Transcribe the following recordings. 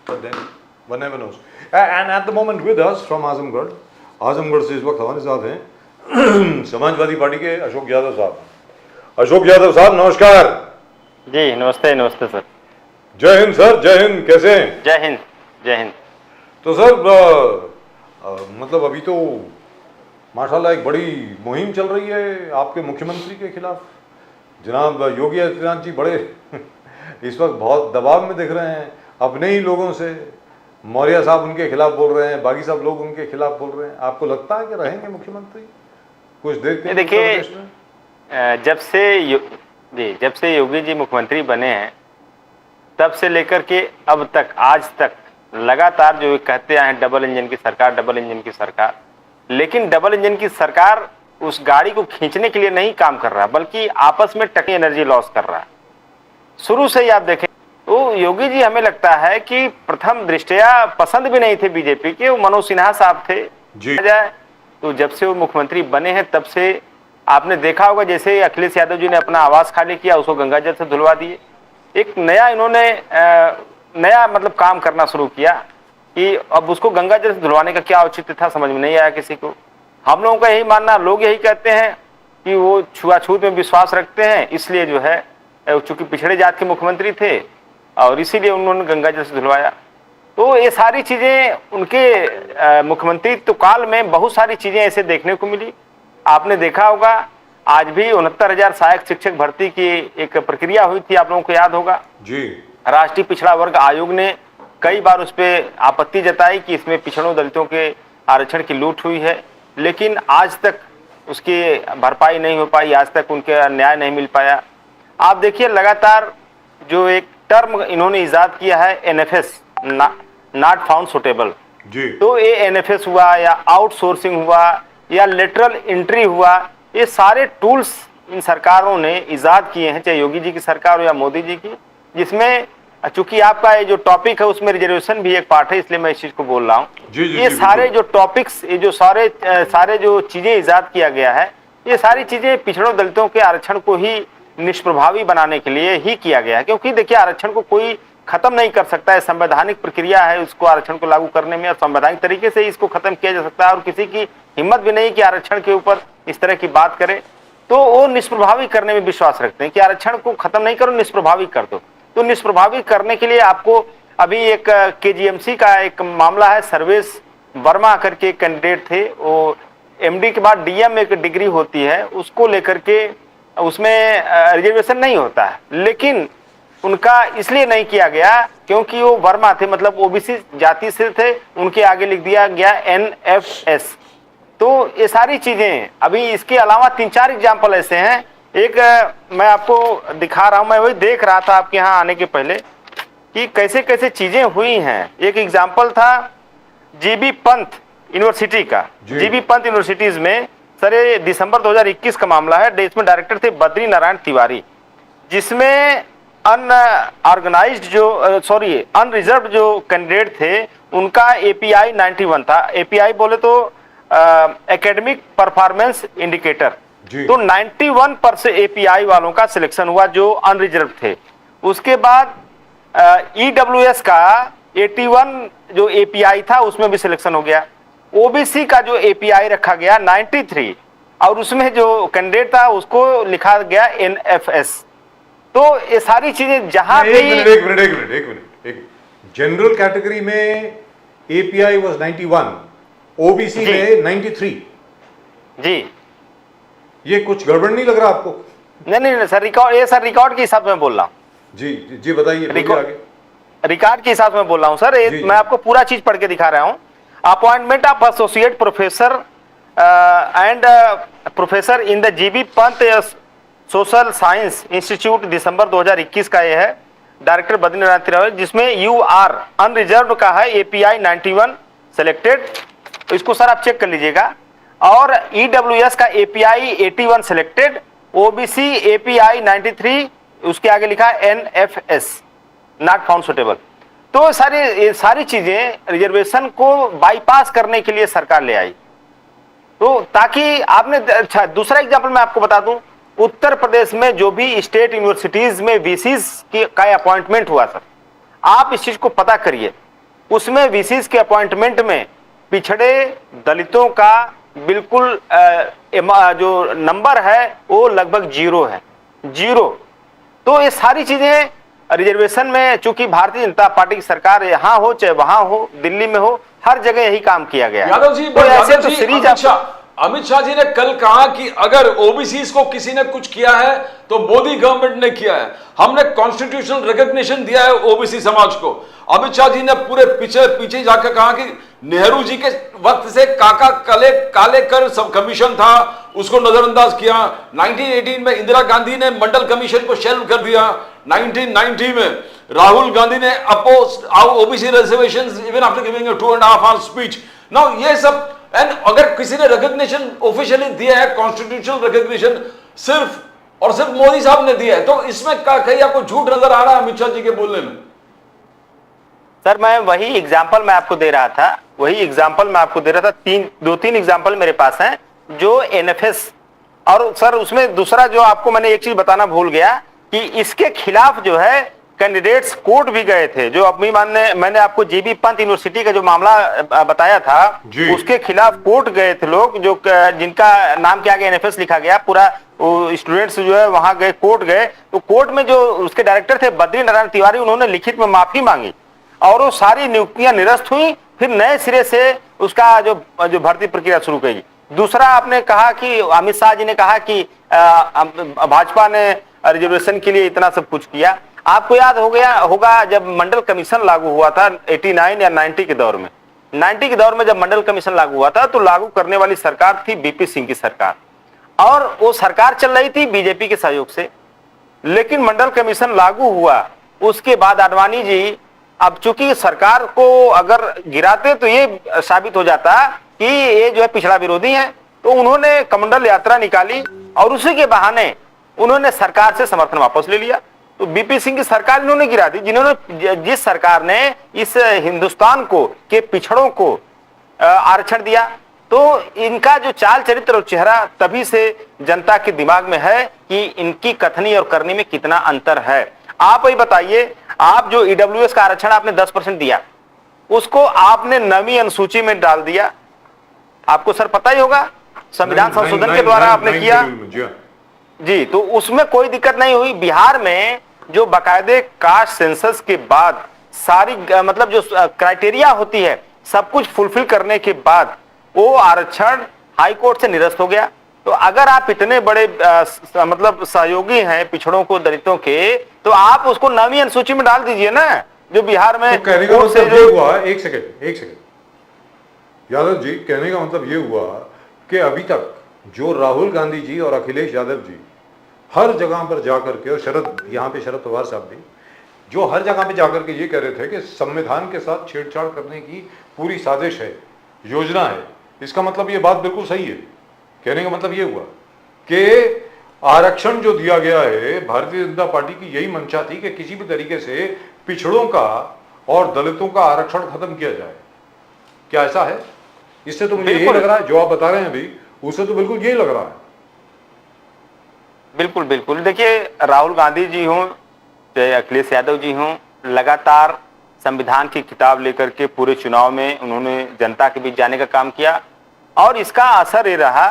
but then one never knows. And at the moment with us from Azamgarh से इस वक्त हमारे साथ हैं समाजवादी पार्टी के अशोक यादव साहब। अशोक यादव साहब नमस्कार। जी नमस्ते। नमस्ते सर। जय हिंद सर। जय हिंद। कैसे हैं? जय हिंद। जय हिंद। तो सर मतलब अभी तो माशाल्लाह एक बड़ी मुहिम चल रही है आपके मुख्यमंत्री के खिलाफ। जनाब योगी आदित्यनाथ जी बड़े इस वक्त बहुत दबाव में दिख रहे हैं अपने ही लोगों से। मौर्य साहब उनके खिलाफ बोल रहे हैं, बागी साहब लोग उनके खिलाफ बोल रहे हैं। आपको लगता है कि रहेंगे मुख्यमंत्री कुछ देर के? देखिए जब से योगी जी मुख्यमंत्री बने हैं तब से लेकर के अब तक आज तक लगातार जो कहते आए हैं डबल इंजन की सरकार, डबल इंजन की सरकार, लेकिन डबल इंजन की सरकार उस गाड़ी को खींचने के लिए नहीं काम कर रहा बल्कि आपस में टकी एनर्जी लॉस कर रहा है। शुरू से ही आप देखें तो योगी जी हमें लगता है कि प्रथम दृष्टया पसंद भी नहीं थे बीजेपी के, वो मनोज सिन्हा साहब थे जाए। तो जब से वो मुख्यमंत्री बने हैं तब से आपने देखा होगा जैसे अखिलेश यादव जी ने अपना आवास खाली किया उसको गंगाजल से धुलवा दिए। एक नया इन्होंने नया मतलब काम करना शुरू किया कि अब उसको गंगाजल से धुलवाने का क्या औचित्य था समझ में नहीं आया किसी को। हम लोगों का यही मानना, लोग यही कहते हैं कि वो छुआछूत में विश्वास रखते हैं इसलिए जो है चूंकि पिछड़े जात के मुख्यमंत्री थे और इसीलिए उन्होंने गंगाजल से धुलवाया। तो ये सारी चीजें उनके मुख्यमंत्रित्व काल में बहुत सारी चीजें ऐसे देखने को मिली। आपने देखा होगा आज भी 69,000 सहायक शिक्षक भर्ती की एक प्रक्रिया हुई थी, आप लोगों को याद होगा जी। राष्ट्रीय पिछड़ा वर्ग आयोग ने कई बार उस पर आपत्ति जताई कि इसमें पिछड़ों दलितों के आरक्षण की लूट हुई है, लेकिन आज तक उसकी भरपाई नहीं हो पाई, आज तक उनके न्याय नहीं मिल पाया। आप देखिए लगातार जो एक टर्म इन्होंने इजाद किया है NFS, नॉट फाउंड सुटेबल, तो ये NFS हुआ या आउटसोर्सिंग हुआ या लेटरल एंट्री हुआ, ये सारे टूल्स इन सरकारों ने इजाद किए हैं, चाहे योगी जी की सरकार हो या मोदी जी की, जिसमें चूंकि आपका ये जो टॉपिक है उसमें रिजर्वेशन भी एक पार्ट है इसलिए मैं इस चीज को बोल रहा हूँ। ये सारे जो टॉपिक्स, ये जो सारे जो चीजें इजाद किया गया है, ये सारी चीजें पिछड़ों दलितों के आरक्षण को ही निष्प्रभावी बनाने के लिए ही किया गया है। क्योंकि देखिए आरक्षण को कोई खत्म नहीं कर सकता है, संवैधानिक प्रक्रिया है उसको आरक्षण को लागू करने में और संवैधानिक तरीके से इसको खत्म किया जा सकता है और किसी की हिम्मत भी नहीं कि आरक्षण के ऊपर इस तरह की बात करे। तो वो निष्प्रभावी करने में विश्वास रखते हैं कि आरक्षण को खत्म नहीं करो, निष्प्रभावी कर दो। तो निष्प्रभावी करने के लिए आपको अभी एक KGMC का एक मामला है, सर्वेश वर्मा करके कैंडिडेट थे, वो MD के बाद DM एक डिग्री होती है, उसको लेकर के उसमें रिजर्वेशन नहीं होता है, लेकिन उनका इसलिए नहीं किया गया क्योंकि वो वर्मा थे, मतलब OBC जाति से थे, उनके आगे लिख दिया गया NFS। तो ये सारी चीजें, अभी इसके अलावा 3-4 एग्जाम्पल ऐसे हैं। एक मैं आपको दिखा रहा हूं, मैं वही देख रहा था आपके यहाँ आने के पहले कि कैसे कैसे चीजें हुई हैं। एक एग्जाम्पल था GB पंत यूनिवर्सिटी का। GB पंत यूनिवर्सिटीज में सर ये दिसंबर 2021 का मामला है, इसमें डायरेक्टर थे बद्री नारायण तिवारी, जिसमें अनरिजर्व जो कैंडिडेट थे उनका API 91 था। API बोले तो एकेडमिक परफॉर्मेंस इंडिकेटर, तो 91% API वालों का सिलेक्शन हुआ जो अनरिजर्व थे। उसके बाद EWS का 81 जो API था उसमें भी सिलेक्शन हो गया। OBC का जो API रखा गया 93 और उसमें जो कैंडिडेट था उसको लिखा गया NFS। तो ये सारी चीजें जहां भी एक मिनट जनरल कैटेगरी में API was 91, OBC में 93 जी। ये कुछ गड़बड़ नहीं लग रहा आपको? नहीं सर, रिकॉर्ड के हिसाब से मैं बोल रहा हूँ। जी बताइए। रिकॉर्ड के हिसाब से मैं बोल रहा हूँ सर, मैं आपको पूरा चीज पढ़ के दिखा रहा हूँ। Appointment of associate professor and professor in the GB Pant social science institute दिसंबर 2021 का ये है, डायरेक्टर बद्री नारायण तिवारी, जिसमें UR अनरिजर्व का है API 91 सेलेक्टेड, इसको सर आप चेक कर लीजिएगा, और EWS का API 81 सेलेक्टेड, OBC API 93, उसके आगे लिखा NFS नॉट फाउंड सुटेबल। तो सारी चीजें रिजर्वेशन को बाईपास करने के लिए सरकार ले आई। तो ताकि आपने, अच्छा दूसरा एग्जांपल मैं आपको बता दूं, उत्तर प्रदेश में जो भी स्टेट यूनिवर्सिटीज में VCs का अपॉइंटमेंट हुआ सर, आप इस चीज को पता करिए उसमें विशिष्ट के अपॉइंटमेंट में पिछड़े दलितों का बिल्कुल जो नंबर है वो लगभग 0 है, 0। तो ये सारी चीजें रिजर्वेशन में, चूंकि भारतीय जनता पार्टी की सरकार यहाँ हो चाहे वहां हो, दिल्ली में हो, हर जगह यही काम किया गया। यादव जी, तो ऐसे यादव तो जी, सीरीज अमित शाह जी ने कल कहा कि अगर ओबीसी को किसी ने कुछ किया है तो मोदी गवर्नमेंट ने किया है। हमने कॉन्स्टिट्यूशनल रिकॉग्निशन दिया है ओबीसी समाज को। अमित शाह जी ने पूरे पीछे जाकर कहा कि नेहरू जी के वक्त से काका काले कर सब कमीशन था, उसको नजरअंदाज किया। 1918 में इंदिरा गांधी ने मंडल कमीशन को शेल्व कर दिया। 1990 में राहुल गांधी ने oppose OBC reservations even after giving a 2.5 hour speech. Now ये सब, एंड अगर किसी ने रिकॉग्निशन ऑफिशियली दिया है, कॉन्स्टिट्यूशनल रिकॉग्निशन सिर्फ और सिर्फ मोदी साहब ने दिया है, तो इसमें कहीं आपको झूठ नजर आ रहा है अमित शाह जी के बोलने में? सर मैं वही एग्जांपल मैं आपको दे रहा था, दो तीन एग्जांपल मेरे पास हैं जो एनएफएस, और सर उसमें दूसरा जो आपको मैंने एक चीज बताना भूल गया कि इसके खिलाफ जो है कैंडिडेट्स कोर्ट भी गए थे। जो अपनी मैंने आपको जेबी पंत यूनिवर्सिटी का जो मामला बताया था, उसके खिलाफ कोर्ट गए थे लोग, जो जिनका नाम के आगे एनएफएस लिखा गया, पूरा स्टूडेंट्स जो है वहां गए, कोर्ट गए। तो कोर्ट में जो उसके डायरेक्टर थे बद्री नारायण तिवारी, उन्होंने लिखित में माफी मांगी और वो सारी नियुक्तियां निरस्त हुई। फिर नए सिरे से उसका जो भर्ती प्रक्रिया शुरू की। दूसरा आपने कहा कि अमित शाह जी ने कहा कि भाजपा ने रिजर्वेशन के लिए इतना सब कुछ किया। आपको याद होगा जब मंडल कमीशन लागू हुआ था 89 या 90 के दौर में, 90 के दौर में जब मंडल कमीशन लागू हुआ था तो लागू करने वाली सरकार थी बीपी सिंह की सरकार, और वो सरकार चल रही थी बीजेपी के सहयोग से। लेकिन मंडल कमीशन लागू हुआ उसके बाद आडवाणी जी, अब चूंकि सरकार को अगर गिराते तो ये साबित हो जाता कि ये जो है पिछड़ा विरोधी है, तो उन्होंने कमंडल यात्रा निकाली और उसी के बहाने उन्होंने सरकार से समर्थन वापस ले लिया। तो बीपी सिंह की सरकार इन्होंने गिरा दी, जिस सरकार ने इस हिंदुस्तान को के पिछड़ों को आरक्षण दिया। तो इनका जो चाल चरित्र और चेहरा तभी से जनता के दिमाग में है कि इनकी कथनी और करनी में कितना अंतर है। आप ही बताइए, आप जो ईडब्ल्यूएस का आरक्षण आपने 10% दिया, उसको आपने 9वीं अनुसूची में डाल दिया। आपको सर पता ही होगा, संविधान संशोधन के द्वारा आपने किया जी, तो उसमें कोई दिक्कत नहीं हुई। बिहार में जो बाकायदे कास्ट सेंसस के बाद सारी मतलब जो क्राइटेरिया होती है सब कुछ फुलफिल करने के बाद वो आरक्षण हाई कोर्ट से निरस्त हो गया। तो अगर आप इतने बड़े मतलब सहयोगी हैं पिछड़ों को, दलितों के, तो आप उसको 9वीं अनुसूची में डाल दीजिए ना, जो बिहार में तो कहने का मतलब ये हुआ, एक सेकंड यादव जी, कहने का मतलब ये हुआ कि अभी तक जो राहुल गांधी जी और अखिलेश यादव जी हर जगह पर जाकर के, और यहाँ पे शरद पवार साहब भी, जो हर जगह पे जाकर के ये कह रहे थे कि संविधान के साथ छेड़छाड़ करने की पूरी साजिश है, योजना है। इसका मतलब ये बात बिल्कुल सही है। कहने का मतलब ये हुआ कि आरक्षण जो दिया गया है, भारतीय जनता पार्टी की यही मंशा थी कि किसी भी तरीके से पिछड़ों का और दलितों का आरक्षण खत्म किया जाए। क्या ऐसा है? इससे तो मुझे यही लग रहा है, जो आप बता रहे हैं अभी, उससे तो बिल्कुल यही लग रहा है। बिल्कुल बिल्कुल। देखिए, राहुल गांधी जी हों चाहे अखिलेश यादव जी हों, लगातार संविधान की किताब लेकर के पूरे चुनाव में उन्होंने जनता के बीच जाने का काम किया, और इसका असर ये रहा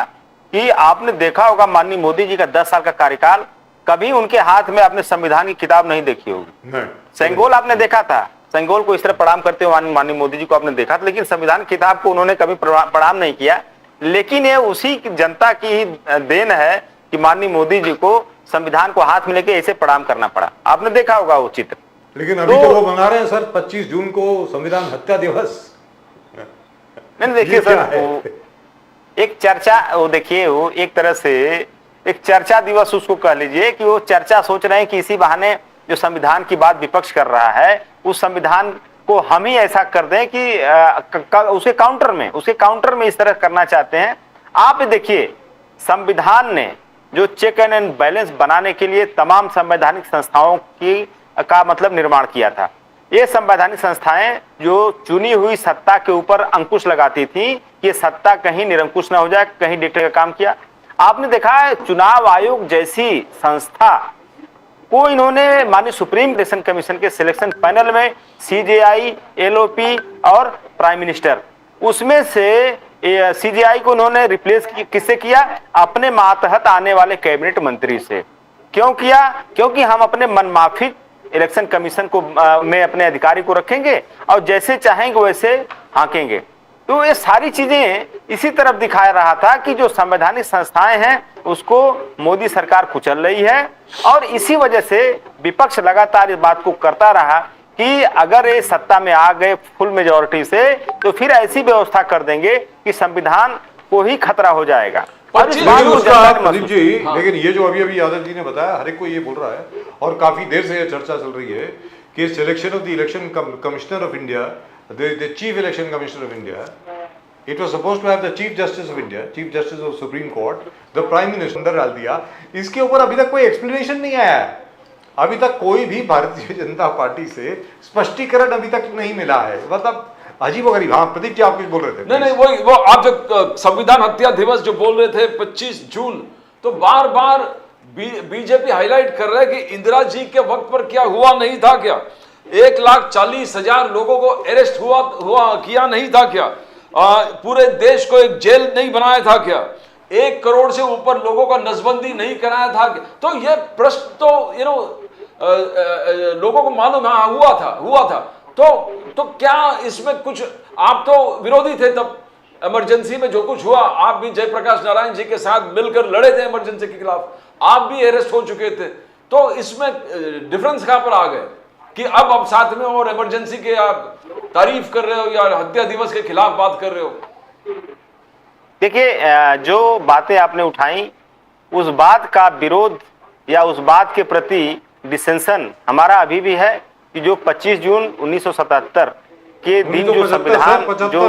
कि आपने देखा होगा माननीय मोदी जी का 10 साल का कार्यकाल, कभी उनके हाथ में आपने संविधान की किताब नहीं देखी होगी। सेंगोल आपने देखा था, सेंगोल को इस तरह प्रणाम करते हुए माननीय मोदी जी को आपने देखा था, लेकिन संविधान की किताब को उन्होंने कभी प्रणाम नहीं किया। लेकिन ये उसी जनता की ही देन है कि माननीय मोदी जी को संविधान को हाथ में लेके ऐसे प्रणाम करना पड़ा। आपने देखा होगा वो चित्र। लेकिन अभी तो वो मना रहे हैं सर 25 जून को संविधान हत्या दिवस। नहीं देखिए सर, एक चर्चा, वो देखिए वो एक तरह से एक चर्चा दिवस उसको कह लीजिए, कि वो चर्चा सोच रहे हैं कि इसी बहाने जो संविधान की बात विपक्ष कर रहा है, उस संविधान को हम ही ऐसा कर दें कि उसके काउंटर में इस तरह करना चाहते हैं। आप देखिए, संविधान ने जो चेक एंड बैलेंस बनाने के लिए तमाम संवैधानिक संस्थाओं का मतलब निर्माण किया था। ये संवैधानिक संस्थाएं जो चुनी हुई सत्ता के ऊपर अंकुश लगाती थी कि सत्ता कहीं निरंकुश ना हो जाए, कहीं डिक्टेटर का काम किया। आपने देखा है चुनाव आयोग जैसी संस्था को इन्होंने माननीय सुप्रीम इलेक्शन कमीशन के सिलेक्शन पैनल में सीजेआई, एलओपी और प्राइम मिनिस्टर, उसमें से सीजेआई को उन्होंने रिप्लेस किससे किया? अपने मातहत आने वाले कैबिनेट मंत्री से। क्यों किया? क्योंकि हम अपने मनमाफिक इलेक्शन कमीशन को में अपने अधिकारी को रखेंगे और जैसे चाहेंगे वैसे हाँकेंगे। तो ये सारी चीजें इसी तरफ दिखा रहा था कि जो संवैधानिक संस्थाएं हैं उसको मोदी सरकार कुचल रही है, और इसी वजह से विपक्ष लगातार इस बात को करता रहा कि अगर ये सत्ता में आ गए फुल मेजॉरिटी से तो फिर ऐसी व्यवस्था कर देंगे कि संविधान को ही खतरा हो जाएगा। और इस बात को जनता ने प्रदीप जी, महसूस- लेकिन ये जो अभी यादव जी ने बताया, हर एक को ये बोल रहा है और काफी देर से ये चर्चा चल रही है कि selection of the election commissioner of India, the chief election commissioner of India, it was supposed to have the chief justice of India, chief justice of supreme court, the prime minister अंदर डाल दिया। इसके ऊपर अभी तक कोई explanation नहीं आया है। अभी तक कोई भी भारतीय जनता पार्टी से स्पष्टीकरण अभी तक नहीं मिला है। मतलब अजीब गरीब। हाँ प्रदीप जी, आप कुछ बोल रहे थे। नहीं नहीं, वो आप जो संविधान हत्या दिवस जो बोल रहे थे 25 जून, तो बार बार बीजेपी हाईलाइट कर रहा है कि इंदिरा जी के वक्त पर क्या हुआ नहीं था क्या? 1,40,000 लोगों को अरेस्ट हुआ किया नहीं था क्या? पूरे देश को एक जेल नहीं बनाया था क्या? 1 करोड़ से ऊपर लोगों का नसबंदी नहीं कराया था क्या? तो ये प्रश्न तो लोगों को मालूम हुआ था। तो क्या इसमें कुछ, आप तो विरोधी थे तब, इमरजेंसी में जो कुछ हुआ, आप भी जयप्रकाश नारायण जी के साथ मिलकर लड़े थे इमरजेंसी के खिलाफ, आप भी अरेस्ट हो चुके थे। तो इसमें डिफरेंस कहां पर आ गए कि अब साथ में और इमरजेंसी के आप तारीफ कर रहे हो या हत्या दिवस के खिलाफ बात कर रहे हो? देखिए, जो बातें आपने उठाई उस बात का विरोध या उस बात के प्रति डिसेंशन हमारा अभी भी है कि जो 25 जून 1977 के दिन जो संविधान जो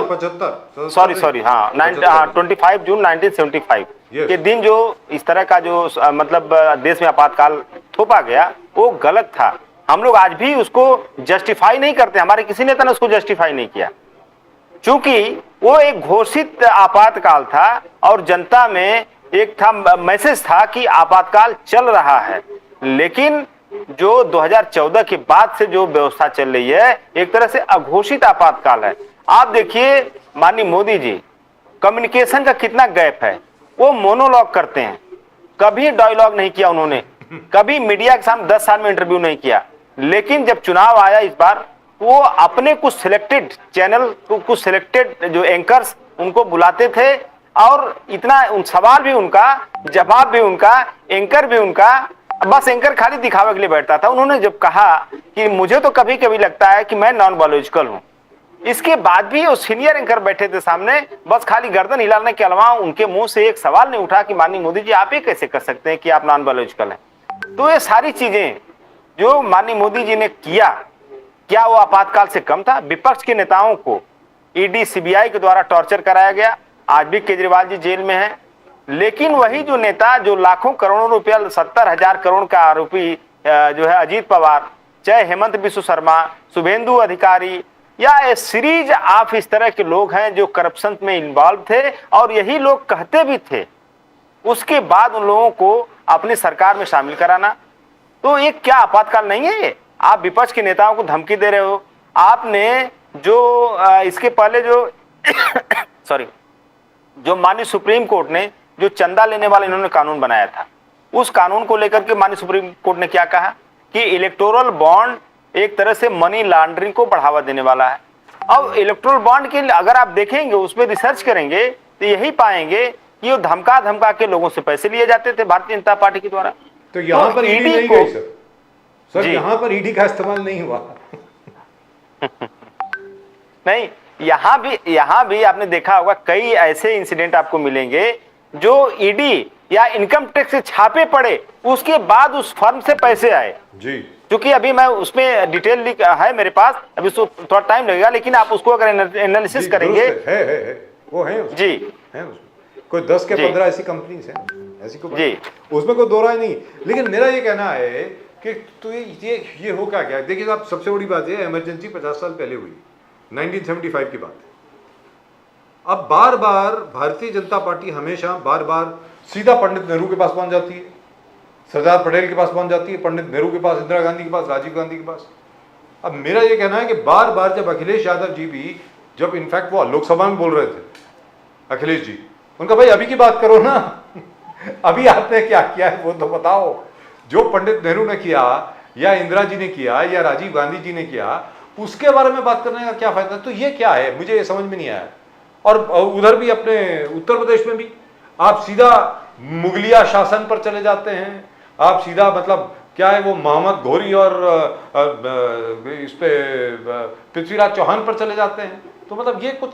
25 जून 1975 के दिन जो इस तरह का जो मतलब देश में आपातकाल थोपा गया वो गलत था। हम लोग आज भी उसको जस्टिफाई नहीं करते, हमारे किसी नेता ने उसको जस्टिफाई नहीं किया, क्योंकि वो एक घोषित आपातकाल था और जनता में एक था मैसेज था कि आपातकाल चल रहा है। लेकिन जो 2014 के बाद से जो व्यवस्था चल रही है एक तरह से अघोषित आपातकाल है। आप देखिए माननीय मोदी जी, कम्युनिकेशन का कितना गैप है। वो मोनोलॉग करते हैं, कभी डायलॉग नहीं किया उन्होंने, कभी मीडिया के सामने 10 साल में इंटरव्यू नहीं किया। लेकिन जब चुनाव आया इस बार, वो अपने कुछ सिलेक्टेड चैनल, कुछ सिलेक्टेड जो एंकर्स उनको बुलाते थे और इतना सवाल भी उनका, जवाब भी उनका, एंकर भी उनका, बस एंकर खाली दिखावे के लिए बैठता था। उन्होंने जब कहा कि मुझे तो कभी कभी लगता है कि मैं नॉन बायोलॉजिकल हूं, इसके बाद भी वो सीनियर एंकर बैठे थे सामने, बस खाली गर्दन हिलाने के अलावा उनके मुंह से एक सवाल नहीं उठा कि माननीय मोदी जी आप ये कैसे कर सकते हैं कि आप नॉन बायोलॉजिकल हैं। तो ये सारी चीजें जो माननीय मोदी जी ने किया, क्या वो आपातकाल से कम था? विपक्ष के नेताओं को ईडी सीबीआई के द्वारा टॉर्चर कराया गया, आज भी केजरीवाल जी जेल में हैं। लेकिन वही जो नेता जो लाखों करोड़ों रुपया, 70,000 करोड़ का आरोपी जो है अजीत पवार, चाहे हेमंत बिस्व शर्मा, शुभेंदु अधिकारी या ए सीरीज ऑफ इस तरह के लोग हैं जो करप्शन में इन्वॉल्व थे और यही लोग कहते भी थे, उसके बाद उन लोगों को अपनी सरकार में शामिल कराना, तो ये क्या आपातकाल नहीं है? आप विपक्ष के नेताओं को धमकी दे रहे हो। आपने जो इसके पहले जो सॉरी जो माननीय सुप्रीम कोर्ट ने जो चंदा लेने वाला इन्होंने कानून बनाया था, उस कानून को लेकर के माननीय सुप्रीम कोर्ट ने क्या कहा कि इलेक्टोरल बॉन्ड एक तरह से मनी लॉन्ड्रिंग को बढ़ावा देने वाला है। अब इलेक्टोरल बॉन्ड के अगर आप देखेंगे, उसमें रिसर्च करेंगे तो यही पाएंगे कि वो धमका के लोगों से पैसे लिए जाते थे भारतीय जनता पार्टी के द्वारा। तो यहाँ पर ईडी नहीं गई सर, यहाँ पर ईडी का इस्तेमाल नहीं हुआ। नहीं, यहाँ भी आपने देखा होगा कई ऐसे इंसिडेंट आपको मिलेंगे जो ईडी या इनकम टैक्स से छापे पड़े, उसके बाद उस फर्म से पैसे आए जी। क्योंकि अभी मैं उसमें डिटेल लिख है मेरे पास, अभी उसको थोड़ा टाइम लगेगा, लेकिन आप उसको अगर एनालिसिस करेंगे है वो है जी है उसमें कोई 10 के 15 ऐसी कंपनीज हैं, ऐसी को जी, उसमें कोई दो राय नहीं। लेकिन मेरा ये कहना है कि तो ये हो क्या देखिए साहब, सबसे बड़ी बात है इमरजेंसी 50 साल पहले हुई, 1975 की बात है। अब बार बार भारतीय जनता पार्टी हमेशा बार बार सीधा पंडित नेहरू के पास पहुंच जाती है, सरदार पटेल के पास पहुंच जाती है, पंडित नेहरू के पास, इंदिरा गांधी के पास, राजीव गांधी के पास। अब मेरा ये कहना है कि बार बार जब अखिलेश यादव जी भी, जब इनफैक्ट वो लोकसभा में बोल रहे थे अखिलेश जी, उनका भाई अभी की बात करो ना अभी आपने क्या किया है वो तो बताओ। जो पंडित नेहरू ने किया या इंदिरा जी ने किया या राजीव गांधी जी ने किया, उसके बारे में बात करने का क्या फायदा। तो ये क्या है, मुझे ये समझ में नहीं आया। और उधर भी अपने उत्तर प्रदेश में भी आप सीधा मुगलिया शासन पर चले जाते हैं, आप सीधा मतलब क्या है वो मोहम्मद घोरी और इस पे पृथ्वीराज चौहान पर चले जाते हैं। तो मतलब ये कुछ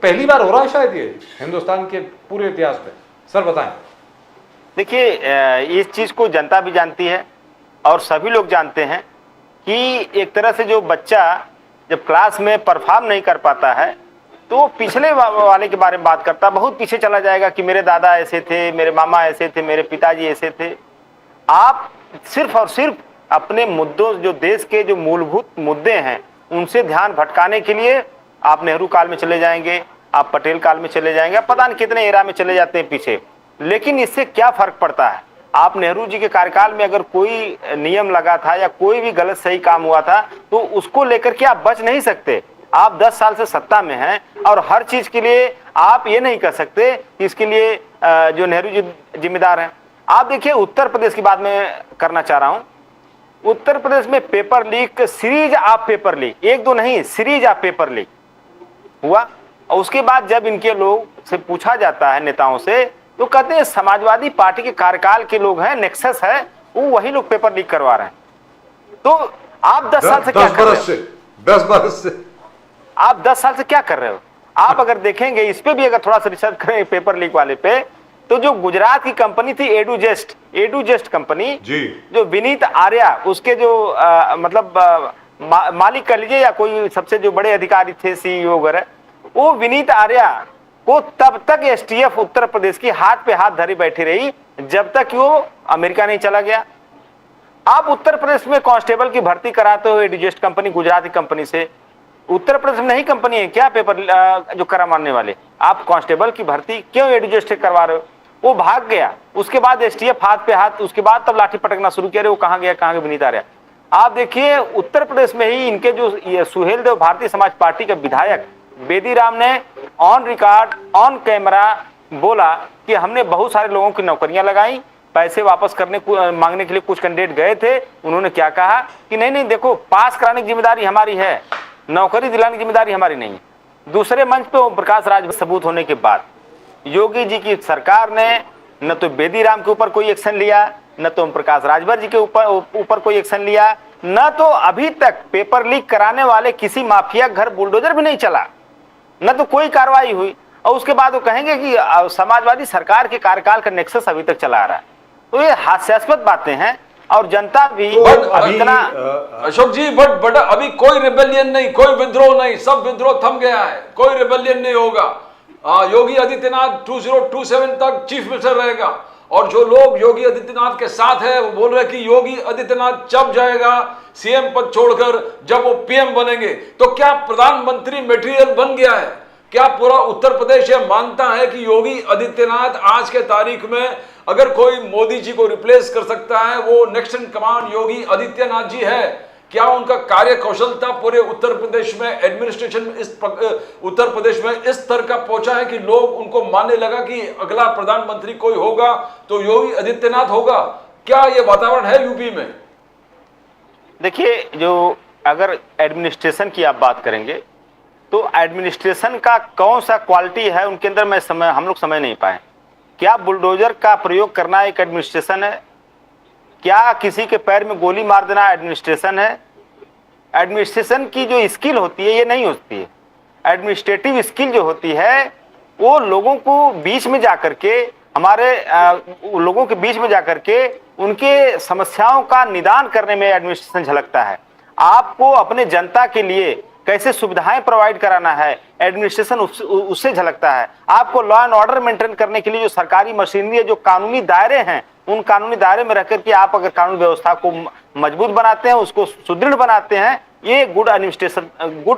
पहली बार हो रहा है शायद ये हिंदुस्तान के पूरे इतिहास में। सर बताएं। देखिए, इस चीज को जनता भी जानती है और सभी लोग जानते हैं कि एक तरह से जो बच्चा जब क्लास में परफॉर्म नहीं कर पाता है तो वो पिछले वाले के बारे में बात करता, बहुत पीछे चला जाएगा कि मेरे दादा ऐसे थे, मेरे मामा ऐसे थे, मेरे पिताजी ऐसे थे। आप सिर्फ और सिर्फ अपने मुद्दों, जो देश के जो मूलभूत मुद्दे हैं उनसे ध्यान भटकाने के लिए आप नेहरू काल में चले जाएंगे, आप पटेल काल में चले जाएंगे, पता नहीं कितने एरा में चले जाते हैं पीछे। लेकिन इससे क्या फर्क पड़ता है। आप नेहरू जी के कार्यकाल में अगर कोई नियम लगा था या कोई भी गलत सही काम हुआ था तो उसको लेकर के आप बच नहीं सकते। आप 10 साल से सत्ता में हैं और हर चीज के लिए आप ये नहीं कर सकते कि इसके लिए जो नेहरू जी जिम्मेदार हैं। आप देखिए, उत्तर प्रदेश की बात मैं करना चाह रहा हूं। उत्तर प्रदेश में paper leak, series of paper leak, एक दो नहीं, सीरीज ऑफ पेपर लीक हुआ। और उसके बाद जब इनके लोग से पूछा जाता है, नेताओं से, तो कहते हैं समाजवादी पार्टी के कार्यकाल के लोग हैं, नेक्सस है, वो वही लोग पेपर लीक करवा रहे हैं। तो आप 10 साल से क्या कर रहे हो? 10 बरस से आप 10 साल से क्या कर रहे हो? आप अगर देखेंगे, इस पे भी अगर थोड़ा सा रिसर्च करें पेपर लीक वाले पे, तो जो गुजरात की कंपनी थी एडुजेस्ट कंपनी जी, जो विनीत आर्या, उसके जो मालिक कह लीजिए या कोई सबसे जो बड़े अधिकारी थे, सीईओ वगैरह, वो विनीत आर्या को तब तक एसटीएफ उत्तर प्रदेश की हाथ पे हाथ धरी बैठी रही जब तक वो अमेरिका नहीं चला गया। आप उत्तर प्रदेश में कांस्टेबल की भर्ती कराते हो एडुजेस्ट कंपनी, गुजराती कंपनी से। उत्तर प्रदेश में नहीं कंपनी है क्या पेपर जो करा मारने वाले? आप कांस्टेबल की भर्ती क्यों एडुजेस्ट से करवा रहे हो? वो भाग गया, उसके बाद एसटीएफ हाथ पे हाथ, उसके बाद तब लाठी पटकना शुरू किया। वो कहां गया, कहां के विनीत आर्या? आप देखिए, उत्तर प्रदेश में ही इनके जो सुहेल देव भारतीय समाज पार्टी के विधायक बेदीराम ने ऑन रिकॉर्ड, ऑन कैमरा बोला कि हमने बहुत सारे लोगों की नौकरियां लगाई, पैसे वापस करने मांगने के लिए कुछ कैंडिडेट गए थे। उन्होंने क्या कहा कि नहीं नहीं, देखो, पास कराने की जिम्मेदारी हमारी है, नौकरी दिलाने की जिम्मेदारी हमारी नहीं है। दूसरे मंच पे ओम प्रकाश राज सबूत होने के बाद योगी जी की सरकार ने न तो बेदीराम के ऊपर कोई एक्शन लिया, न तो ओम प्रकाश राजभर जी के ऊपर कोई एक्शन लिया, न तो अभी तक पेपर लीक कराने वाले किसी माफिया घर बुलडोजर भी नहीं चला, न तो कोई कार्रवाई हुई। और उसके बाद वो कहेंगे कि समाजवादी सरकार के कार्यकाल का नेक्सस अभी तक चला आ रहा है। तो ये हास्यास्पद बातें हैं और जनता भी इतना अशोक जी, बट अभी कोई रिबेलियन नहीं, कोई विद्रोह नहीं, सब विद्रोह थम गया है, कोई रिबेलियन नहीं होगा। योगी आदित्यनाथ 2027 तक चीफ मिनिस्टर रहेगा और जो लोग योगी आदित्यनाथ के साथ है वो बोल रहे हैं कि योगी आदित्यनाथ जब जाएगा सीएम पद छोड़कर, जब वो पीएम बनेंगे, तो क्या प्रधानमंत्री मटेरियल बन गया है? क्या पूरा उत्तर प्रदेश ये मानता है कि योगी आदित्यनाथ आज के तारीख में अगर कोई मोदी जी को रिप्लेस कर सकता है, वो next in command Yogi Adityanath ji है? क्या उनका कार्य कौशलता पूरे उत्तर प्रदेश में, एडमिनिस्ट्रेशन में, उत्तर प्रदेश में इस स्तर का पहुंचा है कि लोग उनको मानने लगा कि अगला प्रधानमंत्री कोई होगा तो योगी आदित्यनाथ होगा? क्या ये वातावरण है यूपी में? देखिए, जो अगर एडमिनिस्ट्रेशन की आप बात करेंगे तो एडमिनिस्ट्रेशन का कौन सा क्वालिटी है उनके अंदर हम लोग समझ नहीं पाए। क्या बुलडोजर का प्रयोग करना एक एडमिनिस्ट्रेशन है? क्या किसी के पैर में गोली मार देना एडमिनिस्ट्रेशन है? एडमिनिस्ट्रेशन की जो स्किल होती है ये नहीं होती है। एडमिनिस्ट्रेटिव स्किल जो होती है वो लोगों को बीच में जाकर के, हमारे लोगों के बीच में जाकर के उनके समस्याओं का निदान करने में एडमिनिस्ट्रेशन झलकता है। आपको अपने जनता के लिए कैसे सुविधाएं प्रोवाइड कराना है, एडमिनिस्ट्रेशन उससे झलकता है। आपको लॉ एंड ऑर्डर मेंटेन करने के लिए जो सरकारी मशीनरी है, जो कानूनी दायरे हैं, उन कानूनी दायरे में रह करके आप अगर कानून व्यवस्था को मजबूत बनाते हैं, उसको सुदृढ़ बनाते हैं, ये गुड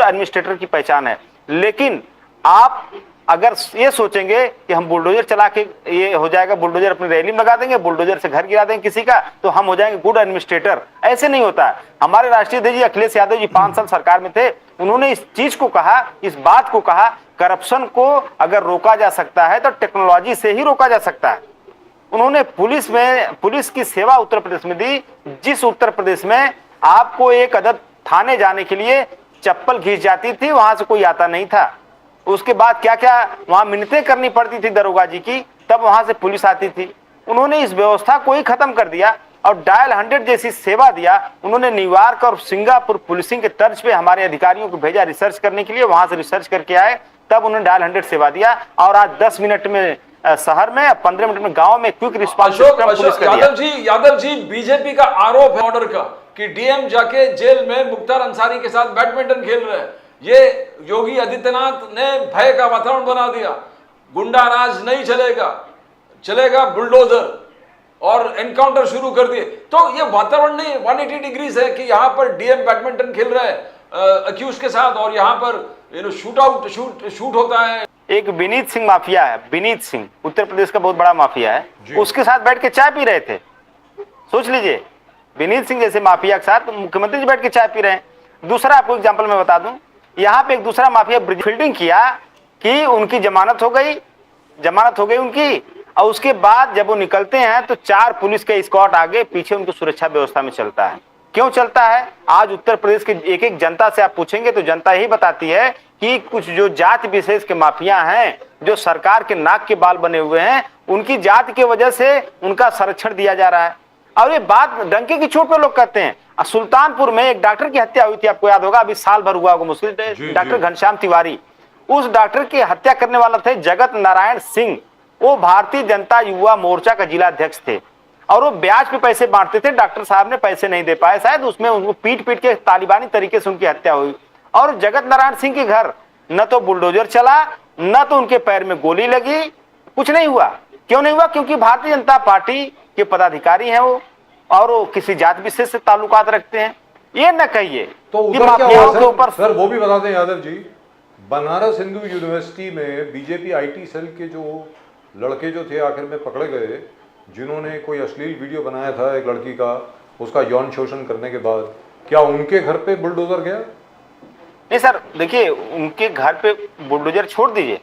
एडमिनिस्ट्रेटर की पहचान है। लेकिन आप अगर ये सोचेंगे कि हम बुलडोजर चला के ये हो जाएगा, बुलडोजर अपनी रैली में लगा देंगे, बुलडोजर से घर गिरा देंगे किसी का, तो हम हो जाएंगे गुड एडमिनिस्ट्रेटर, ऐसे नहीं होता है। हमारे राष्ट्रीय अध्यक्ष अखिलेश यादव जी 5 साल सरकार में थे, उन्होंने इस चीज को कहा, इस बात को कहा, करप्शन को अगर रोका जा सकता है तो टेक्नोलॉजी से ही रोका जा सकता है। उन्होंने पुलिस की सेवा उत्तर प्रदेश में दी, जिस उत्तर प्रदेश में आपको एक अदद थाने जाने के लिए चप्पल घिस जाती थी, वहां से कोई आता नहीं था। उसके बाद क्या क्या वहां मिन्नतें करनी पड़ती थी दरोगा जी की, तब वहां से पुलिस आती थी। उन्होंने इस व्यवस्था को ही खत्म कर दिया और डायल 100 जैसी सेवा दिया। उन्होंने न्यूयॉर्क और सिंगापुर पुलिसिंग के तर्ज पे हमारे अधिकारियों को भेजा रिसर्च करने के लिए, वहां से रिसर्च करके आए, तब उन्होंने डायल 100 सेवा दिया। और आज 10 मिनट में शहर में, 15 मिनट में गांव में क्विक रिस्पांस सिस्टम पुलिस का दिया। यादव जी, बीजेपी का आरोप है ऑर्डर का कि डीएम जाके जेल में मुख्तार अंसारी के साथ बैडमिंटन खेल रहे हैं। ये योगी आदित्यनाथ ने भय का वातावरण बना दिया। गुंडा राज नहीं चलेगा, चलेगा बुलडोजर, और एनकाउंटर शुरू कर दिए। तो ये वातावरण नहीं 180 डिग्रीज है कि यहाँ पर डीएम बैडमिंटन खेल रहे हैं अक्यूज के साथ, और यहाँ पर शूट होता है। एक विनीत सिंह माफिया है, विनीत सिंह उत्तर प्रदेश का बहुत बड़ा माफिया है, उसके साथ बैठ के चाय पी रहे थे। सोच लीजिए, विनीत सिंह जैसे माफिया के साथ मुख्यमंत्री जी बैठ के चाय पी रहे हैं। दूसरा आपको एग्जांपल मैं बता दूं, यहाँ पे एक दूसरा माफिया ब्रिज फील्डिंग किया कि उनकी जमानत हो गई उनकी, और उसके बाद जब वो निकलते हैं तो 4 पुलिस के स्क्वाड आगे पीछे उनकी सुरक्षा व्यवस्था में चलता है। क्यों चलता है? आज उत्तर प्रदेश के एक एक जनता से आप पूछेंगे तो जनता यही बताती है कि कुछ जो जाति विशेष के माफिया हैं, जो सरकार के नाक के बाल बने हुए हैं, उनकी जाति की वजह से उनका संरक्षण दिया जा रहा है। और ये बात डंके की चोट पे लोग कहते हैं। सुल्तानपुर में एक डॉक्टर की हत्या हुई थी, आपको याद होगा, अभी साल भर हुआ होगा मुश्किल, डॉक्टर घनश्याम तिवारी। उस डॉक्टर की हत्या करने वाला थे जगत नारायण सिंह। वो भारतीय जनता युवा मोर्चा का जिला अध्यक्ष थे और वो ब्याज पे पैसे बांटते थे। डॉक्टर साहब ने पैसे नहीं दे पाए शायद, उसमें उनको पीट के तालिबानी तरीके से उनकी हत्या हुई। और जगत नारायण सिंह के घर न तो बुलडोजर चला, न तो उनके पैर में गोली लगी, कुछ नहीं हुआ। क्यों नहीं हुआ? क्योंकि भारतीय जनता पार्टी के पदाधिकारी हैं वो, और वो किसी जात विशेष से ताल्लुकात रखते हैं। ये न कहिए तो कि माफियाओं के ऊपर। सर वो भी बता दें यादव जी, बनारस हिंदू यूनिवर्सिटी में बीजेपी आईटी सेल के जो लड़के जो थे आखिर में पकड़े गए, जिन्होंने कोई अश्लील वीडियो बनाया था एक लड़की का, उसका यौन शोषण करने के बाद, क्या उनके घर पे बुलडोजर गया? नहीं सर, देखिए उनके घर पे बुलडोजर छोड़ दीजिए,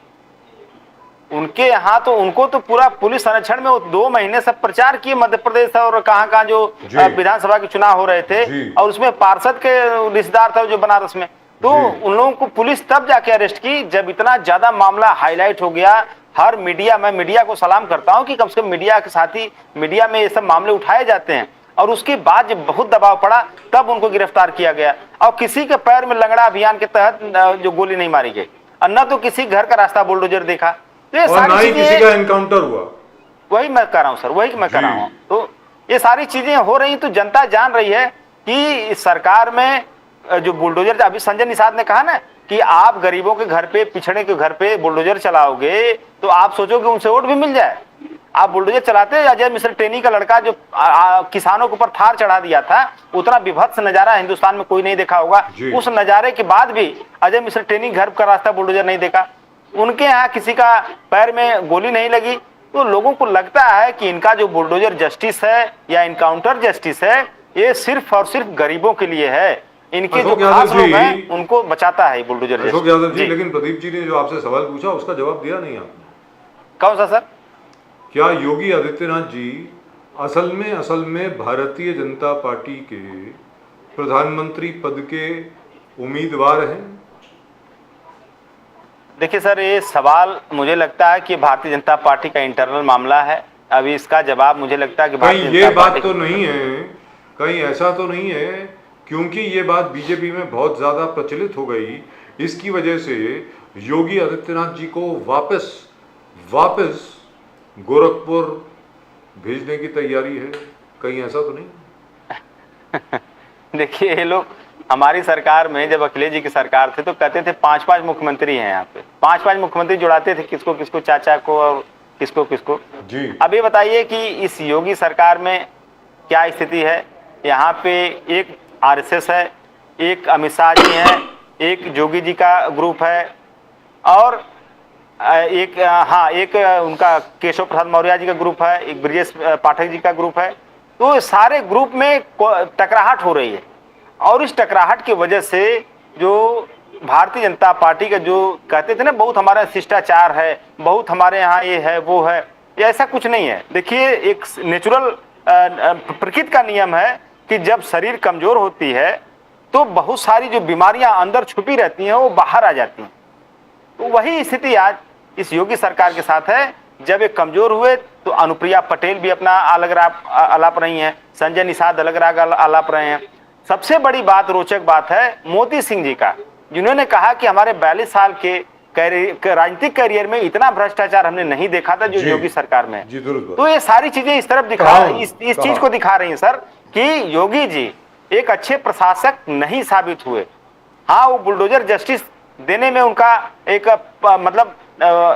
उनके यहाँ तो उनको तो पूरा पुलिस संरक्षण में 2 महीने सब प्रचार किए मध्य प्रदेश और कहाँ जो विधानसभा के चुनाव हो रहे थे, और उसमें पार्षद के रिश्तेदार था जो बनारस में, तो उन लोगों को पुलिस तब जाके अरेस्ट की जब इतना ज्यादा मामला हाईलाइट हो गया। हर मीडिया, मैं मीडिया को सलाम करता हूं कि कम से कम मीडिया के साथ ही मीडिया में ये सब मामले उठाए जाते हैं। और उसके बाद जब बहुत दबाव पड़ा तब उनको गिरफ्तार किया गया, और किसी के पैर में लंगड़ा अभियान के तहत जो गोली नहीं मारी गई, और न तो किसी घर का रास्ता बुलडोजर देखा। तो ये सारी चीजें, किसी का एनकाउंटर हुआ, वही मैं कर रहा हूँ सर, वही मैं कर रहा हूँ। तो ये सारी चीजें हो रही, तो जनता जान रही है कि इस सरकार में जो बुलडोजर, अभी संजय निषाद ने कहा ना कि आप गरीबों के घर पे, पिछड़े के घर पे बुलडोजर चलाओगे तो आप सोचोगे उनसे वोट भी मिल जाए। आप बुलडोजर चलाते, अजय मिश्र टेनी का लड़का जो किसानों के ऊपर थार चढ़ा दिया था, उतना विभत्स नजारा हिंदुस्तान में कोई नहीं देखा होगा। उस नजारे के बाद भी अजय मिश्र टेनी घर का रास्ता बुलडोजर नहीं देखा, उनके यहाँ किसी का पैर में गोली नहीं लगी। तो लोगों को लगता है कि इनका जो बुलडोजर जस्टिस है या इनकाउंटर जस्टिस है, ये सिर्फ और सिर्फ गरीबों के लिए है। इनके जो खास लोग हैं उनको बचाता है बुलडोजर जस्टिस। अशोक यादव जी, लेकिन प्रदीप जी ने जो आपसे सवाल पूछा उसका जवाब दिया नहीं आपने। कौन सा सर? क्या योगी आदित्यनाथ जी असल में भारतीय जनता पार्टी के प्रधानमंत्री पद के उम्मीदवार हैं? देखिए सर, ये सवाल मुझे लगता है कि भारतीय जनता पार्टी का इंटरनल मामला है। अभी इसका जवाब मुझे लगता है कि कहीं ये बात तो नहीं है, कहीं ऐसा तो नहीं है, क्योंकि ये बात बीजेपी में बहुत ज्यादा प्रचलित हो गई, इसकी वजह से योगी आदित्यनाथ जी को वापस गोरखपुर भेजने की तैयारी है, कहीं ऐसा तो नहीं? देखिए, ये लोग हमारी सरकार में, जब अखिलेश जी की सरकार थे तो कहते थे 5-5 मुख्यमंत्री हैं यहाँ पे, 5-5 मुख्यमंत्री जुड़ाते थे, किसको किसको, चाचा को और किसको किसको जी। अब ये बताइए कि इस योगी सरकार में क्या स्थिति है? यहाँ पे एक आरएसएस है, एक अमित शाह जी हैं, एक योगी जी का ग्रुप है, और एक उनका केशव प्रसाद मौर्य जी का ग्रुप है, एक ब्रजेश पाठक जी का ग्रुप है। तो सारे ग्रुप में टकराहट हो रही है और इस टकराहट की वजह से जो भारतीय जनता पार्टी का जो कहते थे ना बहुत हमारा शिष्टाचार है, बहुत हमारे यहाँ ये है वो है, ये ऐसा कुछ नहीं है। देखिए एक नेचुरल प्रकृति का नियम है कि जब शरीर कमजोर होती है तो बहुत सारी जो बीमारियां अंदर छुपी रहती हैं वो बाहर आ जाती हैं। तो वही स्थिति आज इस योगी सरकार के साथ है। जब ये कमजोर हुए तो अनुप्रिया पटेल भी अपना अलग राग आलाप रही हैं, संजय निषाद अलग राग आलाप रहे हैं। सबसे बड़ी बात, रोचक बात है मोदी सिंह जी का, जिन्होंने कहा कि हमारे 42 साल के राजनीतिक करियर में इतना भ्रष्टाचार हमने नहीं देखा था जो योगी सरकार में है। तो ये सारी चीजें इस तरफ इस चीज को दिखा रही हैं सर कि योगी जी एक अच्छे प्रशासक नहीं साबित हुए। हाँ, वो बुलडोजर जस्टिस देने में उनका एक मतलब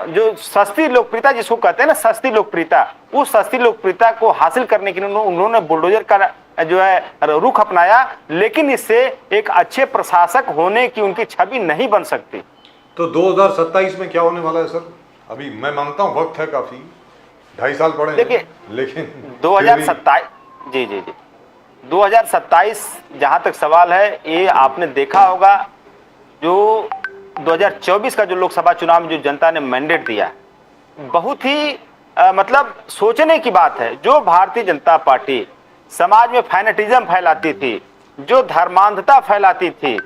जो सस्ती लोकप्रियता जिसको कहते हैं ना, सस्ती लोकप्रियता, उस सस्ती लोकप्रियता को हासिल करने के लिए उन्होंने बुलडोजर का जो है रुख अपनाया, लेकिन इससे एक अच्छे प्रशासक होने की उनकी छवि नहीं बन सकती। तो 2027 में क्या होने वाला है सर? अभी मैं मानता हूँ वक्त है काफी, 2.5 साल पड़े देखिए, लेकिन 2027 जी 2027 जहां तक सवाल है, ये आपने देखा होगा जो 2024 का जो लोकसभा चुनाव में जो जनता ने मैंडेट दिया, बहुत ही मतलब सोचने की बात है। जो भारतीय जनता पार्टी समाज में फैनेटिज्म फैलाती थी, जो धर्मांधता फैलाती थी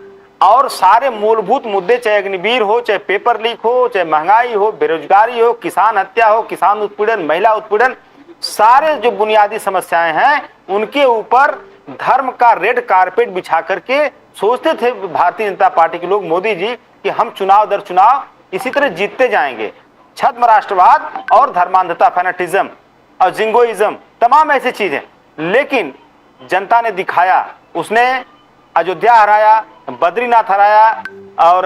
और सारे मूलभूत मुद्दे, चाहे अग्निवीर हो, चाहे पेपर लीक हो, चाहे महंगाई हो, बेरोजगारी हो, किसान हत्या हो, किसान उत्पीड़न, महिला उत्पीड़न, सारे जो बुनियादी समस्याएं हैं उनके ऊपर धर्म का रेड कारपेट बिछा करके सोचते थे भारतीय जनता पार्टी के लोग, मोदी जी, कि हम चुनाव दर चुनाव इसी तरह जीतते जाएंगे। छद्म राष्ट्रवाद और धर्मांधता, फैनेटिज्म और जिंगोइज्म, तमाम ऐसी चीजें। लेकिन जनता ने दिखाया, उसने अयोध्या हराया, बद्रीनाथ हराया और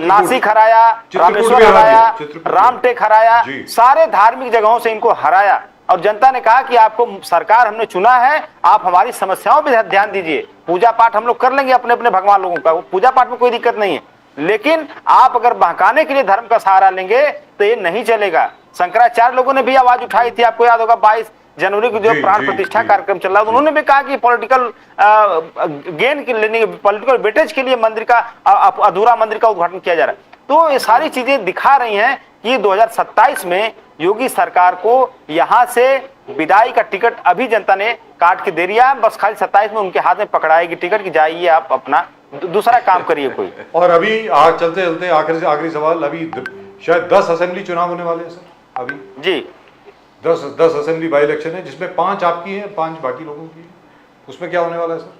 नासिक हराया, रामेश्वर हराया, रामटेक हराया, सारे धार्मिक जगहों से इनको हराया। और जनता ने कहा कि आपको सरकार हमने चुना है, आप हमारी समस्याओं पे ध्यान दीजिए। पूजा पाठ हम लोग कर लेंगे अपने अपने भगवान लोगों का, पूजा पाठ में कोई दिक्कत नहीं है, लेकिन आप अगर बहकाने के लिए धर्म का सहारा लेंगे तो ये नहीं चलेगा। शंकराचार्य लोगों ने भी आवाज उठाई थी, आपको याद होगा 22 जनवरी को जो प्राण प्रतिष्ठा कार्यक्रम चल रहा था, उन्होंने भी कहा कि पॉलिटिकल गेन के लेने, पॉलिटिकल वेटेज के लिए मंदिर का अधूरा मंदिर का उद्घाटन किया जा रहा है। तो ये सारी चीजें दिखा रही हैं कि 2027 में योगी सरकार को यहां से विदाई का टिकट अभी जनता ने काट के दे दिया, बस खाली 27 में उनके हाथ में पकड़ाएगी टिकट कि जाइए आप अपना दूसरा काम करिए कोई। और अभी चलते चलते आखिरी सवाल, अभी शायद 10 असेंबली चुनाव होने वाले हैं सर अभी जी। 10 असेंबली बाई इलेक्शन है, जिसमें 5 आपकी हैं, 5 बाकी लोगों की है। उसमें क्या होने वाला है सर?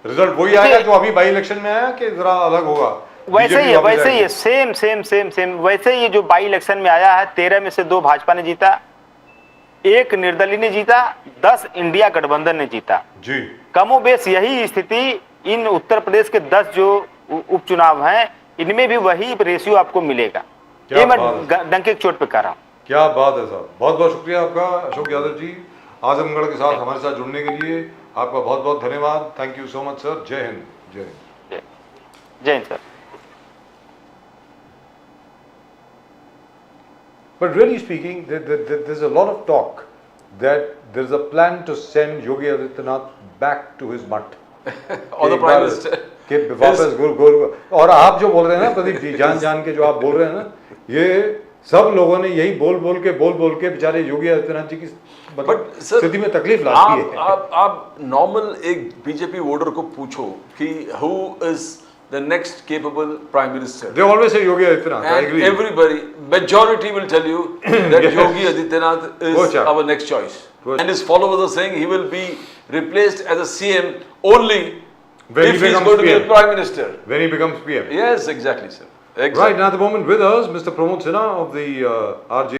रिजल्ट वही आएगा जो अभी बाई इलेक्शन में आया कि जरा अलग होगा? वैसे ही है, वैसे ही है, सेम वैसे ही जो बाई इलेक्शन में आया है। 13 में से 2 भाजपा ने जीता, 1 निर्दलीय ने जीता, 10 इंडिया गठबंधन ने जीता जी। कमोबेश यही स्थिति इन उत्तर प्रदेश के 10 जो उपचुनाव हैं, इनमें भी वही रेशियो आपको मिलेगा। ये मैं डंके की चोट पे कह रहा हूँ। क्या बात है साहब, बहुत बहुत शुक्रिया आपका अशोक यादव जी, आजमगढ़ के साथ हमारे साथ जुड़ने के लिए आपका बहुत बहुत धन्यवाद। Thank you so much sir. जय हिंद। जय हिंद। जय Hind sir. But really speaking, there's a lot of talk that there's a plan to send Yogi Adityanath back to his mutt. और the Prime Minister. कि वापस गोल और आप जो बोल रहे हैं ना प्रदीप जी, जान के जो आप बोल रहे हैं ना, ये सब लोगों ने यही बोल के बेचारे योगी आदित्यनाथ जी की स्थिति में तकलीफ लाती है। आप नॉर्मल एक बीजेपी वोटर को पूछो कि who is the next capable prime minister? They always say Yogi Adityanath. And I agree. Everybody, majority will tell you that Yogi Adityanath is our next choice. And his followers are saying he will be replaced as a CM only if he is going to be a prime minister. When he becomes PM. Yes, exactly, sir. Exactly. Right, now at the moment with us, Mr. Pramod Sinha of the RJ.